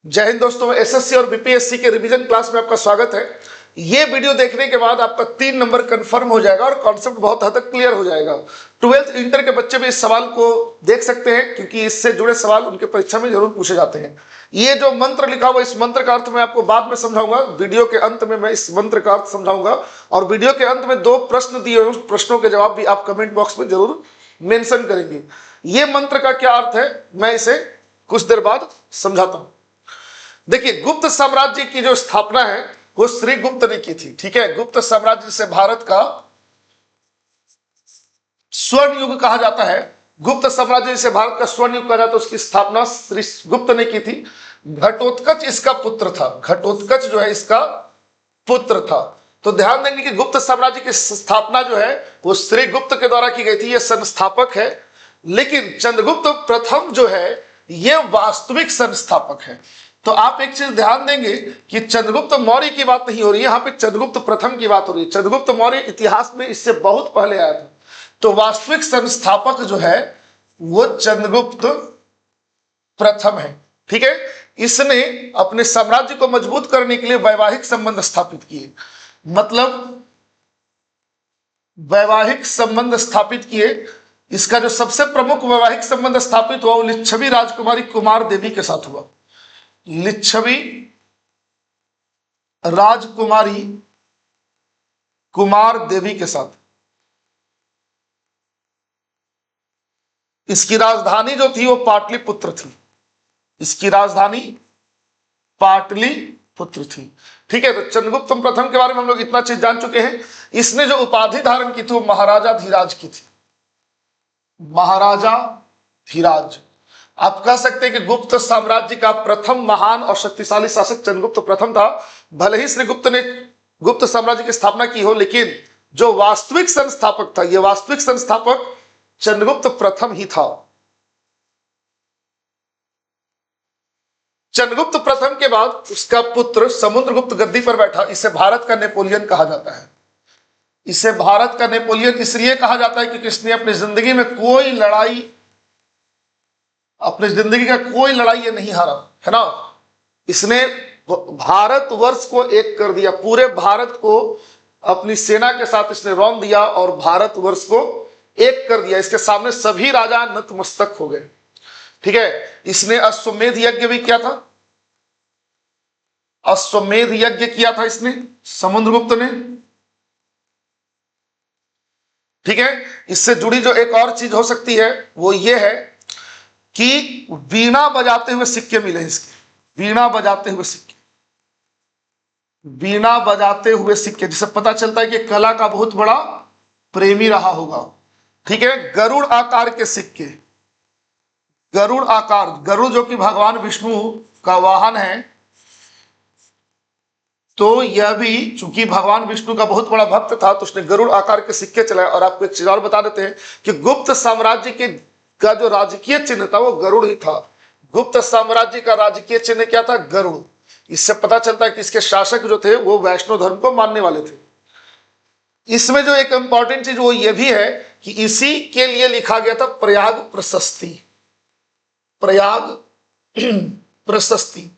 जय हिंद दोस्तों, एसएससी और बीपीएससी के रिवीजन क्लास में आपका स्वागत है। ये वीडियो देखने के बाद आपका 3 नंबर कंफर्म हो जाएगा और कॉन्सेप्ट बहुत हद तक क्लियर हो जाएगा। 12th इंटर के बच्चे भी इस सवाल को देख सकते हैं क्योंकि इससे जुड़े सवाल उनके परीक्षा में जरूर पूछे जाते हैं। ये जो मंत्र लिखा हुआ, इस मंत्र का अर्थ मैं आपको बाद में समझाऊंगा। वीडियो के अंत में मैं इस मंत्र का अर्थ समझाऊंगा और वीडियो के अंत में 2 प्रश्न दिए हुए, उस प्रश्नों के जवाब भी आप कमेंट बॉक्स में जरूर मेंशन करेंगे। ये मंत्र का क्या अर्थ है मैं इसे कुछ देर बाद समझाता हूं। देखिए, गुप्त साम्राज्य की जो स्थापना है वो श्री गुप्त ने की थी। ठीक है, गुप्त साम्राज्य से भारत का स्वर्ण युग कहा जाता है। गुप्त साम्राज्य से भारत का स्वर्ण युग कहा जाता है, उसकी स्थापना श्री गुप्त ने की थी। घटोत्कच इसका पुत्र था। घटोत्कच जो है इसका पुत्र था। तो ध्यान देंगे कि गुप्त साम्राज्य की स्थापना जो है वो श्री गुप्त के द्वारा की गई थी। ये संस्थापक है, लेकिन चंद्रगुप्त प्रथम जो है ये वास्तविक संस्थापक है। तो आप एक चीज ध्यान देंगे कि चंद्रगुप्त मौर्य की बात नहीं हो रही है, यहां पे चंद्रगुप्त प्रथम की बात हो रही है। चंद्रगुप्त मौर्य इतिहास में इससे बहुत पहले आया था। तो वास्तविक संस्थापक जो है वो चंद्रगुप्त प्रथम है। ठीक है, इसने अपने साम्राज्य को मजबूत करने के लिए वैवाहिक संबंध स्थापित किए। मतलब वैवाहिक संबंध स्थापित किए। इसका जो सबसे प्रमुख वैवाहिक संबंध स्थापित हुआ वो लिच्छवी राजकुमारी कुमार देवी के साथ हुआ। लिच्छवी राजकुमारी कुमार देवी के साथ। इसकी राजधानी जो थी वो पाटलिपुत्र थी। इसकी राजधानी पाटलिपुत्र थी। ठीक है, तो चंद्रगुप्त प्रथम के बारे में हम लोग इतना चीज जान चुके हैं। इसने जो उपाधि धारण की थी वो महाराजा धीराज की थी। महाराजा धीराज। आप कह सकते हैं कि गुप्त साम्राज्य का प्रथम महान और शक्तिशाली शासक चंद्रगुप्त प्रथम था। भले ही श्री गुप्त ने गुप्त साम्राज्य की स्थापना की हो, लेकिन जो वास्तविक संस्थापक था, यह वास्तविक संस्थापक चंद्रगुप्त प्रथम ही था। चंद्रगुप्त प्रथम के बाद उसका पुत्र समुद्रगुप्त गद्दी पर बैठा। इसे भारत का नेपोलियन कहा जाता है। इसे भारत का नेपोलियन इसलिए कहा जाता है क्योंकि इसने अपनी जिंदगी में कोई लड़ाई, अपनी जिंदगी का कोई लड़ाई ये नहीं हारा है ना। इसने भारतवर्ष को एक कर दिया। पूरे भारत को अपनी सेना के साथ इसने रौंद दिया और भारतवर्ष को एक कर दिया। इसके सामने सभी राजा नतमस्तक हो गए। ठीक है, इसने अश्वमेध यज्ञ भी किया था। अश्वमेध यज्ञ किया था इसने, समुद्रगुप्त ने। ठीक है, इससे जुड़ी जो एक और चीज हो सकती है वो ये है कि वीणा बजाते हुए सिक्के मिले इसके। वीणा बजाते हुए सिक्के, वीणा बजाते हुए सिक्के, जिससे पता चलता है कि कला का बहुत बड़ा प्रेमी रहा होगा। ठीक है, गरुड़ आकार के सिक्के। गरुड़ आकार, गरुड़ जो कि भगवान विष्णु का वाहन है, तो यह भी चूंकि भगवान विष्णु का बहुत बड़ा भक्त था तो उसने गरुड़ आकार के सिक्के चलाए। और आपको एक चीज और बता देते हैं कि गुप्त साम्राज्य के का जो राजकीय चिन्ह था वो गरुड़ ही था। गुप्त साम्राज्य का राजकीय चिन्ह क्या था? गरुड़। इससे पता चलता है कि इसके शासक जो थे वो वैष्णव धर्म को मानने वाले थे। इसमें जो एक इंपॉर्टेंट चीज वो ये भी है कि इसी के लिए लिखा गया था प्रयाग प्रशस्ति। प्रयाग प्रशस्ति।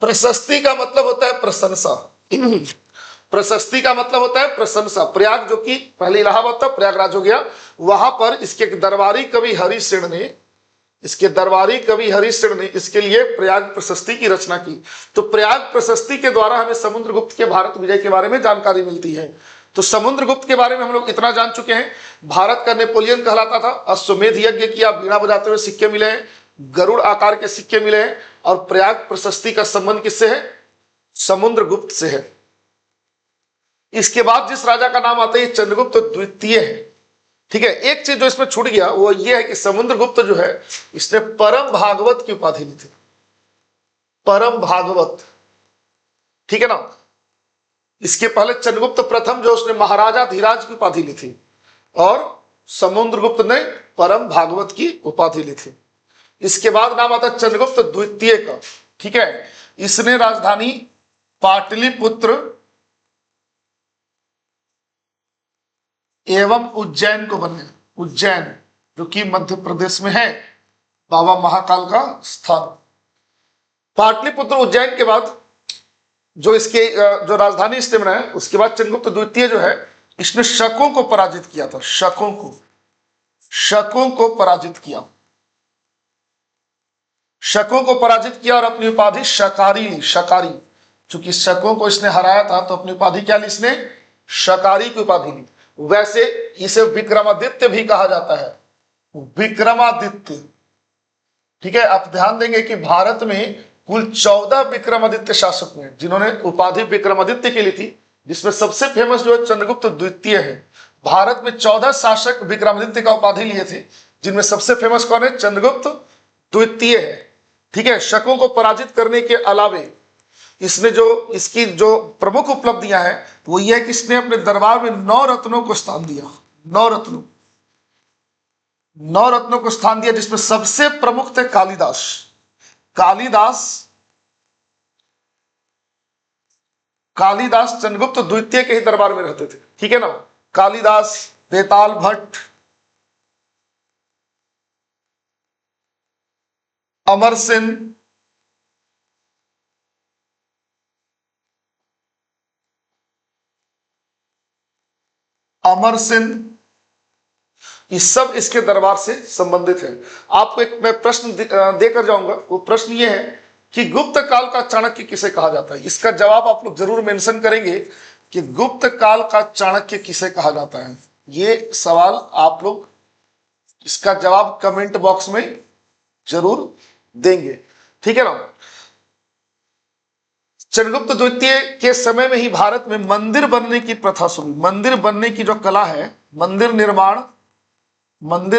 प्रशस्ति का मतलब होता है प्रशंसा। प्रशस्ति का मतलब होता है प्रशंसा। प्रयाग जो कि पहले इलाहाबाद था, प्रयागराज हो गया, वहां पर इसके दरबारी कवि हरिशेन ने, इसके लिए प्रयाग प्रशस्ति की रचना की। तो प्रयाग प्रशस्ति के द्वारा हमें समुद्रगुप्त के भारत विजय के बारे में जानकारी मिलती है। तो समुद्रगुप्त के बारे में हम लोग इतना जान चुके हैं। भारत का नेपोलियन कहलाता था। अश्वमेध यज्ञ किया, वीणा बजाते हुए सिक्के मिले हैं, गरुड़ आकार के सिक्के मिले हैं, और प्रयाग प्रशस्ति का संबंध किससे है? समुद्रगुप्त से है। इसके बाद जिस राजा का नाम आता है चंद्रगुप्त द्वितीय है। ठीक है, एक चीज जो इसमें छूट गया वो ये है कि समुद्रगुप्त जो है इसने परम भागवत की उपाधि ली थी। परम भागवत। ठीक है ना। इसके पहले चंद्रगुप्त प्रथम जो उसने महाराजा धीराज की उपाधि ली थी और समुद्रगुप्त ने परम भागवत की उपाधि ली थी। इसके बाद नाम आता है चंद्रगुप्त द्वितीय का। ठीक है, इसने राजधानी पाटलिपुत्र एवं उज्जैन को बनाया। उज्जैन जो कि मध्य प्रदेश में है, बाबा महाकाल का स्थान। पाटलिपुत्र उज्जैन के बाद जो इसके जो राजधानी इसने बनाया, उसके बाद चंद्रगुप्त द्वितीय जो है इसने शकों को पराजित किया था। शकों को पराजित किया, शकों को पराजित किया और अपनी उपाधि शकारी ली। शकारी, चूंकि शकों को इसने हराया था तो अपनी उपाधि क्या ली इसने? शकारी की उपाधि ली। वैसे इसे विक्रमादित्य भी कहा जाता है, विक्रमादित्य। ठीक है, आप ध्यान देंगे कि भारत में कुल 14 विक्रमादित्य शासक हुए जिन्होंने उपाधि विक्रमादित्य की ली थी, जिसमें सबसे फेमस जो है चंद्रगुप्त द्वितीय है। भारत में 14 शासक विक्रमादित्य का उपाधि लिए थे, जिनमें सबसे फेमस कौन है? चंद्रगुप्त द्वितीय है। ठीक है, शकों को पराजित करने के अलावे इसने जो इसकी जो प्रमुख उपलब्धियां हैं वो ये है कि इसने अपने दरबार में 9 रत्नों को स्थान दिया। 9 रत्नों को स्थान दिया, जिसमें सबसे प्रमुख थे कालिदास। कालिदास चंद्रगुप्त द्वितीय के ही दरबार में रहते थे। ठीक है ना, कालिदास, बेताल भट्ट, अमरसेन, ये सब इसके दरबार से संबंधित है। आपको एक मैं प्रश्न देकर जाऊंगा, वो प्रश्न ये है कि गुप्त काल का चाणक्य किसे कहा जाता है? इसका जवाब आप लोग जरूर मेंशन करेंगे कि गुप्त काल का चाणक्य किसे कहा जाता है। ये सवाल आप लोग इसका जवाब कमेंट बॉक्स में जरूर देंगे। ठीक है ना। चंद्रगुप्त द्वितीय के समय में ही भारत में मंदिर बनने की प्रथा शुरू। मंदिर बनने की जो कला है, मंदिर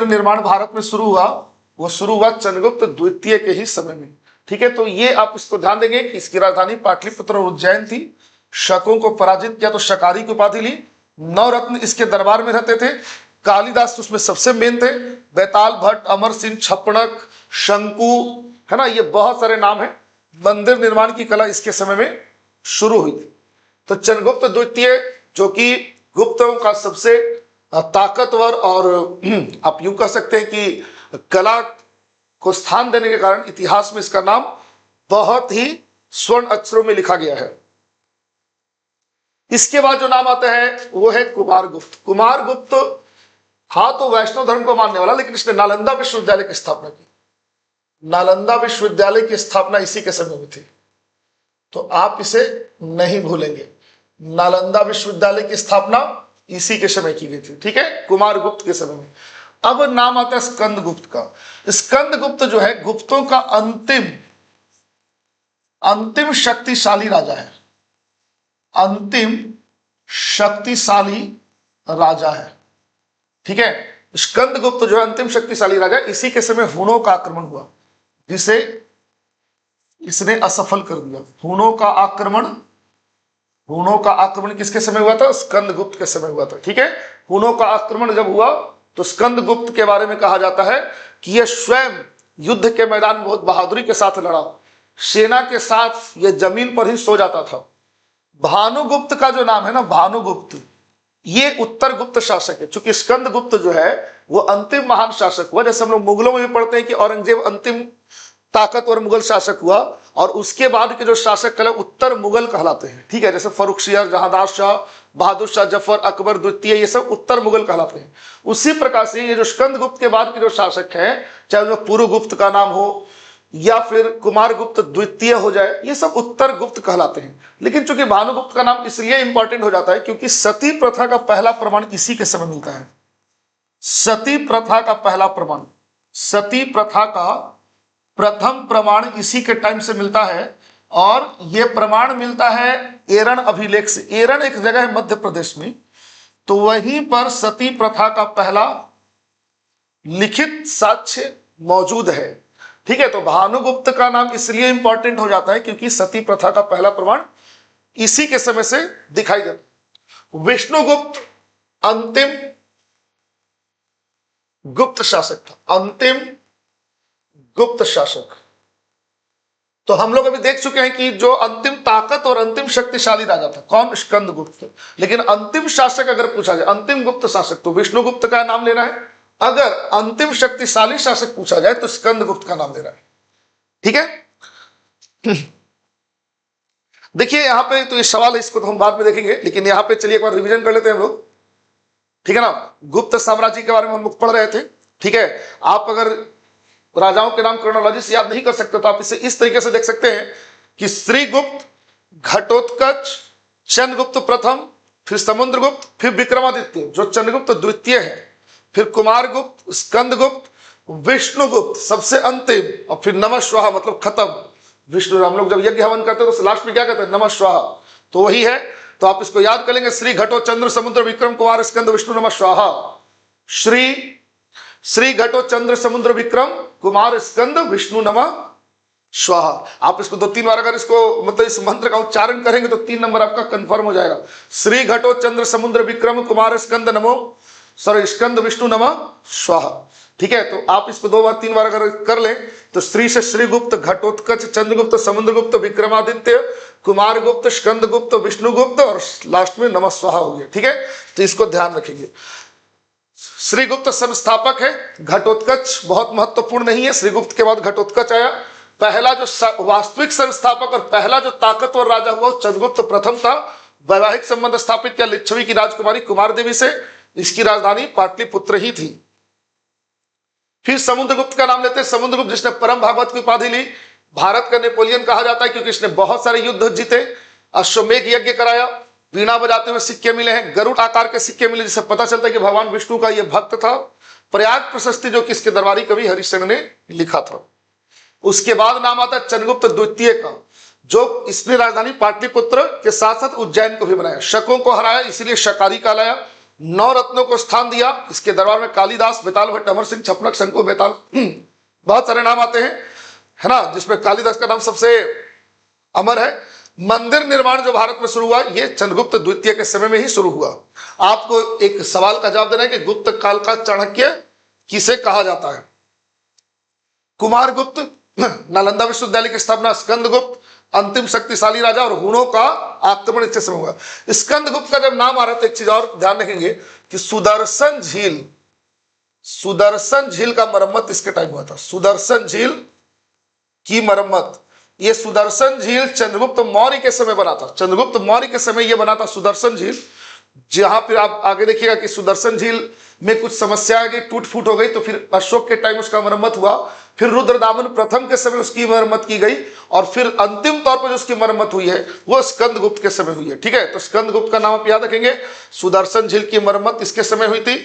निर्माण भारत में शुरू हुआ, वो शुरू हुआ चंद्रगुप्त द्वितीय के ही समय में। ठीक है, तो ये आप इसको ध्यान देंगे कि इसकी राजधानी पाटलिपुत्र और उज्जैन थी। शकों को पराजित किया तो शकारी की उपाधि ली। 9 रत्न इसके दरबार में रहते थे। कालिदास उसमें सबसे मेन थे। बेताल भट्ट, अमर सिंह, छपणक, शंकु, है ना, ये बहुत सारे नाम है। मंदिर निर्माण की कला इसके समय में शुरू हुई थी। तो चंद्रगुप्त द्वितीय जो कि गुप्तों का सबसे ताकतवर और आप यूं कह सकते हैं कि कला को स्थान देने के कारण इतिहास में इसका नाम बहुत ही स्वर्ण अक्षरों में लिखा गया है। इसके बाद जो नाम आता है वो है कुमारगुप्त। कुमारगुप्त हाँ तो वैष्णव धर्म को मानने वाला, लेकिन इसने नालंदा विश्वविद्यालय की स्थापना की। नालंदा विश्वविद्यालय की स्थापना इसी के समय में थी, तो आप इसे नहीं भूलेंगे। नालंदा विश्वविद्यालय की स्थापना इसी के समय की गई थी। ठीक है, कुमारगुप्त के समय में। अब नाम आता है स्कंदगुप्त का। स्कंदगुप्त जो है गुप्तों का अंतिम शक्तिशाली राजा है। अंतिम शक्तिशाली राजा है। ठीक है, स्कंदगुप्त जो है अंतिम शक्तिशाली राजा, इसी के समय हुनों का आक्रमण हुआ, जिसे इसने असफल कर दिया। हुनों का आक्रमण किसके समय हुआ था? स्कंदगुप्त के समय हुआ था। ठीक है, हुनों का आक्रमण जब हुआ तो स्कंदगुप्त के बारे में कहा जाता है कि यह स्वयं युद्ध के मैदान में बहुत बहादुरी के साथ लड़ा। सेना के साथ यह जमीन पर ही सो जाता था। भानुगुप्त का जो नाम है ना, भानुगुप्त, ये उत्तर गुप्त शासक है। चूंकि स्कंदगुप्त जो है वो अंतिम महान शासक हुआ। जैसे हम लोग मुगलों में भी पढ़ते हैं कि औरंगजेब अंतिम ताकतवर मुगल शासक हुआ, और उसके बाद के जो शासक कहलाए उत्तर मुगल कहलाते हैं। ठीक है, जैसे फर्रुखसियर, जहांदार शाह, बहादुर शाह जफर, अकबर द्वितीय, ये सब उत्तर मुगल कहलाते हैं। उसी प्रकार से ये जो स्कंदगुप्त के बाद के जो शासक हैं, चाहे वो पुरुगुप्त का नाम हो या फिर कुमारगुप्त द्वितीय हो जाए, ये सब उत्तर गुप्त कहलाते हैं। लेकिन चूंकि भानुगुप्त का नाम इसलिए इंपॉर्टेंट हो जाता है क्योंकि सती प्रथा का पहला प्रमाण इसी के समय मिलता है। सती प्रथा का पहला प्रमाण, सती प्रथा का प्रथम प्रमाण इसी के टाइम से मिलता है, और यह प्रमाण मिलता है एरन अभिलेख से। एरन एक जगह है मध्य प्रदेश में, तो वहीं पर सती प्रथा का पहला लिखित साक्ष्य मौजूद है। ठीक है, तो भानुगुप्त का नाम इसलिए इंपॉर्टेंट हो जाता है क्योंकि सती प्रथा का पहला प्रमाण इसी के समय से दिखाई देता। विष्णुगुप्त अंतिम गुप्त शासक था, अंतिम गुप्त शासक। तो हम लोग अभी देख चुके हैं कि जो अंतिम ताकत और अंतिम शक्तिशाली राजा था कौन? स्कंदगुप्त। लेकिन अंतिम शासक अगर पूछा जाए, अंतिम गुप्त शासक, तो विष्णुगुप्त का नाम लेना है। अगर अंतिम शक्तिशाली शासक पूछा जाए तो स्कंदगुप्त का नाम लेना है। ठीक है, देखिए यहाँ पे तो ये सवाल है, इसको तो हम बाद में देखेंगे, लेकिन यहाँ पे चलिए एक बार रिवीजन कर लेते हैं हम लोग, ठीक है ना। गुप्त साम्राज्य के बारे में हम लोग पढ़ रहे थे, ठीक है। आप अगर राजाओं के नाम क्रोनोलॉजी से याद नहीं कर सकते तो आप इसे इस तरीके से देख सकते हैं कि श्रीगुप्त, घटोत्कच, चंद्रगुप्त प्रथम, फिर समुद्रगुप्त, फिर विक्रमादित्य जो चंद्रगुप्त द्वितीय है, फिर कुमारगुप्त, स्कंदगुप्त, विष्णुगुप्त सबसे अंतिम, और फिर नमः स्वाहा मतलब खत्म। विष्णु, हम लोग जब यज्ञ हवन करते हैं तो लास्ट में क्या कहते हैं, नमः स्वाहा, तो वही है। तो आप इसको याद कर लेंगे, श्री घटो चंद्र समुद्र विक्रम कुमार स्कंद विष्णु नमः स्वाहा। श्री घटो चंद्र समुद्र विक्रम कुमार स्कंद विष्णु नमः स्वाहा। आप इसको 2-3 बार अगर इसको मतलब इस मंत्र का उच्चारण करेंगे तो 3 नंबर आपका कंफर्म हो जाएगा। श्री घटो चंद्र समुद्र विक्रम कुमार स्कंद स्कंद विष्णु नमः स्वाहा, ठीक है। तो आप इसको 2 बार 3 बार अगर कर लें तो श्री से श्रीगुप्त, घटोत्कच, चंद्रगुप्त, समुद्रगुप्त, विक्रमादित्य, कुमारगुप्त, स्कंदगुप्त, विष्णुगुप्त और लास्ट में नमः स्वाहा हो गया, ठीक है। तो इसको ध्यान रखेंगे। श्रीगुप्त संस्थापक है, घटोत्कच बहुत महत्वपूर्ण नहीं है, श्रीगुप्त के बाद घटोत्कच आया। पहला जो वास्तविक संस्थापक और पहला जो ताकतवर राजा हुआ चंद्रगुप्त प्रथम था। वैवाहिक संबंध स्थापित किया लिच्छवी की राजकुमारी कुमार देवी से, इसकी राजधानी पाटलिपुत्र ही थी। फिर समुद्रगुप्त का नाम लेते हैं, समुद्रगुप्त जिसने परम भागवत की उपाधि ली। भारत का नेपोलियन कहा जाता है क्योंकि इसने बहुत सारे युद्ध जीते, अश्वमेघ यज्ञ कराया, वीणा बजाते हुए सिक्के मिले हैं, गरुड़ आकार के सिक्के मिले जिससे पता चलता है कि भगवान विष्णु का यह भक्त था। प्रयाग प्रशस्ति जो कि इसके दरबारी कवि हरिश्चंद्र ने लिखा था। उसके बाद नाम आता है चंद्रगुप्त द्वितीय का, जो इसने राजधानी पाटलिपुत्र के साथ साथ उज्जैन को भी बनाया, शकों को हराया इसीलिए शकारी कहलाया, 9 रत्नों को स्थान दिया। इसके दरबार में कालिदास, बेताल भट्ट, अमर सिंह, छपनक, शंकु, बेताल बहुत सारे नाम आते हैं, है ना, जिसमें कालिदास का नाम सबसे अमर है। मंदिर निर्माण जो भारत में शुरू हुआ ये चंद्रगुप्त द्वितीय के समय में ही शुरू हुआ। आपको एक सवाल का जवाब देना है कि गुप्त काल का चाणक्य किसे कहा जाता है। कुमारगुप्त, नालंदा विश्वविद्यालय की स्थापना, स्कंदगुप्त अंतिम शक्तिशाली राजा और हुणों का आक्रमण इस समय हुआ। स्कंदगुप्त का जब नाम आ रहा है तो एक चीज और ध्यान रखेंगे कि सुदर्शन झील का मरम्मत इसके टाइम हुआ था। सुदर्शन झील की मरम्मत, ये सुदर्शन झील चंद्रगुप्त मौर्य के समय बना था। चंद्रगुप्त मौर्य के समय ये बना था सुदर्शन झील, जहां फिर आप आगे देखिएगा कि सुदर्शन झील में कुछ समस्या आ गई, टूट फूट हो गई, तो फिर अशोक के टाइम उसका मरम्मत हुआ। फिर रुद्रदामन प्रथम के समय उसकी मरम्मत की गई और फिर अंतिम तौर पर जो उसकी मरम्मत हुई है वो स्कंदगुप्त के समय हुई है, ठीक है। तो स्कंदगुप्त का नाम आप याद रखेंगे। सुदर्शन झील की मरम्मत इसके समय हुई थी,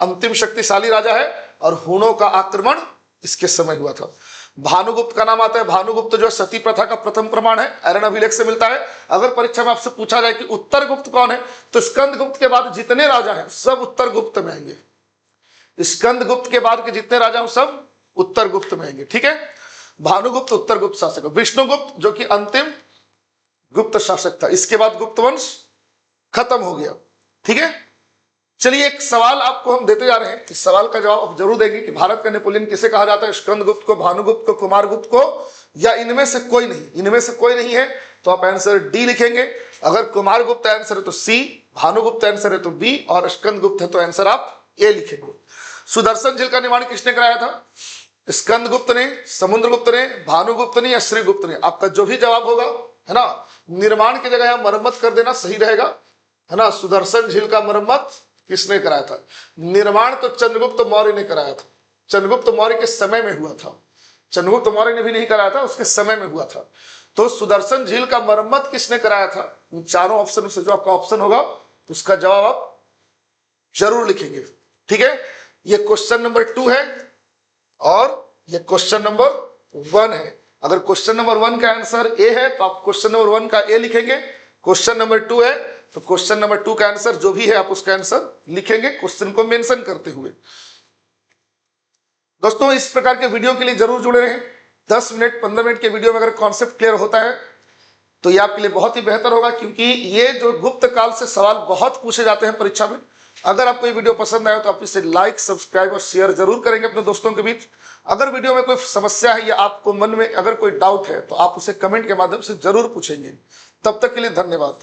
अंतिम शक्तिशाली राजा है, और हुणों का आक्रमण इसके समय हुआ था। भानुगुप्त का नाम आता है। भानुगुप्त जो सती प्रथा का प्रथम प्रमाण है, अरण्य अभिलेख से मिलता है। अगर परीक्षा में आपसे पूछा जाए कि उत्तर गुप्त कौन है तो स्कंदगुप्त के बाद जितने राजा हैं सब उत्तर गुप्त में आएंगे। स्कंदगुप्त के बाद के जितने राजा हैं सब उत्तर गुप्त में आएंगे, ठीक है। भानुगुप्त उत्तर गुप्त शासक, विष्णुगुप्त जो कि अंतिम गुप्त शासक था। इसके बाद गुप्त वंश खत्म हो गया, ठीक है। चलिए एक सवाल आपको हम देते जा रहे हैं, इस सवाल का जवाब आप जरूर देंगे कि भारत का नेपोलियन किसे कहा जाता है, स्कंदगुप्त को, भानुगुप्त को, कुमारगुप्त को, या इनमें से कोई नहीं। इनमें से कोई नहीं है तो आप आंसर डी लिखेंगे। अगर कुमारगुप्त आंसर है तो सी, भानुगुप्त आंसर है तो बी, और स्कंदगुप्त है तो आंसर आप ए लिखेंगे। सुदर्शन झील का निर्माण किसने कराया था? स्कंदगुप्त ने, समुद्रगुप्त ने, भानुगुप्त ने या श्रीगुप्त ने? आपका जो भी जवाब होगा, है ना, निर्माण की जगह यहां मरम्मत कर देना सही रहेगा, है ना। सुदर्शन झील का मरम्मत किसने कराया था? निर्माण तो चंद्रगुप्त मौर्य ने कराया था, चंद्रगुप्त मौर्य के समय में हुआ था। चंद्रगुप्त मौर्य ने भी नहीं कराया था, उसके समय में हुआ था। तो सुदर्शन झील का मरम्मत किसने कराया था? इन चारों ऑप्शन से जो आपका ऑप्शन होगा उसका जवाब आप जरूर लिखेंगे, ठीक है। ये क्वेश्चन नंबर 2 है और ये क्वेश्चन नंबर 1 है। अगर क्वेश्चन नंबर 1 का आंसर ए है तो आप क्वेश्चन नंबर 1 का ए लिखेंगे। क्वेश्चन नंबर 2 है तो क्वेश्चन नंबर 2 का आंसर जो भी है आप उसका आंसर लिखेंगे, क्वेश्चन को मेंशन करते हुए। दोस्तों इस प्रकार के वीडियो के लिए जरूर जुड़े रहें। 10 मिनट 15 मिनट के वीडियो में अगर कॉन्सेप्ट क्लियर होता है तो ये आपके लिए बहुत ही बेहतर होगा, क्योंकि ये जो गुप्त काल से सवाल बहुत पूछे जाते हैं परीक्षा में। अगर आपको ये वीडियो पसंद आया तो आप इसे लाइक, सब्सक्राइब और शेयर जरूर करेंगे अपने दोस्तों के बीच। अगर वीडियो में कोई समस्या है या आपको मन में अगर कोई डाउट है तो आप उसे कमेंट के माध्यम से जरूर पूछेंगे। तब तक के लिए धन्यवाद।